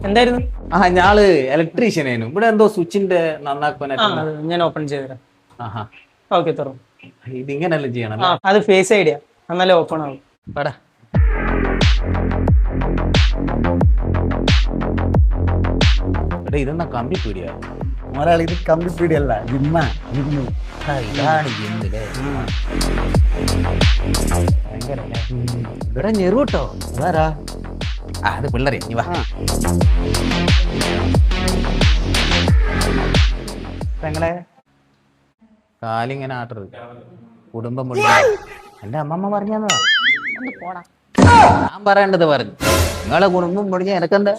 എന്തായിരുന്നു? ഞാള് ഇലക്ട്രീഷ്യനേനു. ഇവിടെ എന്തോ സ്വിച്ചിന്റെ നന്നാക്കുവാനായിട്ട് ഞാൻ ഓപ്പൺ ചെയ്തുതരാം. ഓക്കെ, തുറന്നു. ഇതിങ്ങനെല്ലാം ചെയ്യണം. അത് ഫേസ് ഐഡിയ, എന്നാലേ ഓപ്പൺ ആവും. പടാ ഇതെന്നാ കമ്പി പീടിയാ? ഒരാൾ ഇത് കമ്പി പീടിയല്ല, ജിമ്മ. ഇതാണ് ജിമ്മിലെ ഇവിടെ ഞെറുട്ടോ. അതാരാ? അത് പിള്ളേരെ നീ വാ. പെങ്ങളെ കാലിങ്ങനെ ആട്ടരുത്, കുടുംബം മുഴുവൻ. എന്റെ അമ്മമ്മ പറഞ്ഞതാ. ഞാൻ പറയേണ്ടത് പറഞ്ഞു. നിങ്ങളെ കുടുംബം മുടിഞ്ഞ എനക്കെന്താ?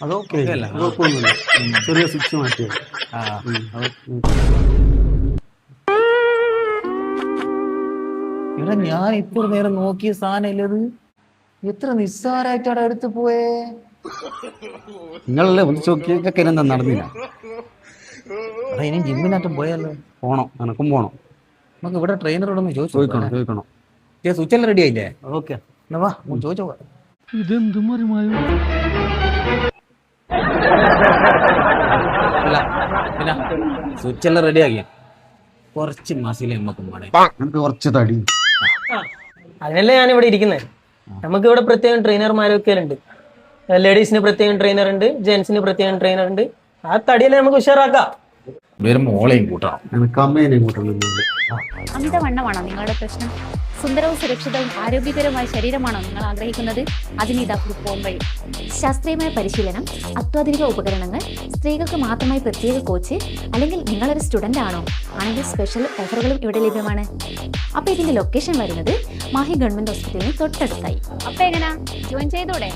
അതൊക്കെ കുഴപ്പമൊന്നുമില്ല. ചെറിയ സ്വിച്ച് മാറ്റിയത്. ഇവിടെ ഞാൻ ഇപ്പോൾ നേരം നോക്കിയ സാധനം ഇല്ലത്. എത്ര നിസ്സാരായിട്ടാണ് എടുത്തു പോയേ. നിങ്ങളല്ലേ ഒന്ന് ചോക്കിയൊക്കെ എന്താ നടന്നില്ല? ഇനി ജിമ്മിനകത്തും പോയാലോ? പോണം, എനക്കും പോണം. നമുക്ക് ഇവിടെ ട്രെയിനറോടൊന്ന് ചോദിക്കണം. സ്വിച്ച് എല്ലാം റെഡി ആയില്ലേ? ഓക്കെ, എന്നാ വാ ചോദിച്ചോ. ഇതെന്തും മറിമായോ? അല്ല പിന്നെ സ്വിച്ച് എല്ലാം റെഡി ആക്കിയ കുറച്ച് മസിൽ നമുക്ക് നമുക്ക് കുറച്ച് തടി. അതിനല്ലേ ഞാൻ ഇവിടെ ഇരിക്കുന്നത്. നമുക്ക് ഇവിടെ പ്രത്യേകം ട്രെയിനർമാരൊക്കെ ഉണ്ട്. ലേഡീസിന് പ്രത്യേകം ട്രെയിനർ ഉണ്ട്, ജെന്റ്സിന് പ്രത്യേകം ട്രെയിനർ ഉണ്ട്. ആ തടിയല്ലേ നമുക്ക് ഉഷാറാക്കാം. മോളെയും കൂട്ടണം, എനിക്ക് അമ്മേനെയും കൂട്ടണം. അമിതവണ്ണമാണോ നിങ്ങളുടെ പ്രശ്നം? സുന്ദരവും സുരക്ഷിതവും ആരോഗ്യകരവുമായ ശരീരമാണോ നിങ്ങൾ ആഗ്രഹിക്കുന്നത്? അതിനിതാ പോംവഴി. ശാസ്ത്രീയമായ പരിശീലനം, അത്യാധുനിക ഉപകരണങ്ങൾ, സ്ത്രീകൾക്ക് മാത്രമായി പ്രത്യേക കോച്ച്, അല്ലെങ്കിൽ നിങ്ങളൊരു സ്റ്റുഡൻ്റ് ആണോ? ആണെങ്കിൽ സ്പെഷ്യൽ ഓഫറുകളും ഇവിടെ ലഭ്യമാണ്. അപ്പോൾ ഇതിൻ്റെ ലൊക്കേഷൻ വരുന്നത് മാഹി ഗവൺമെൻറ് ഹോസ്പിറ്റലിന് തൊട്ടടുത്തായി. അപ്പോൾ എങ്ങനെയാ ജോയിൻ ചെയ്തോടെ?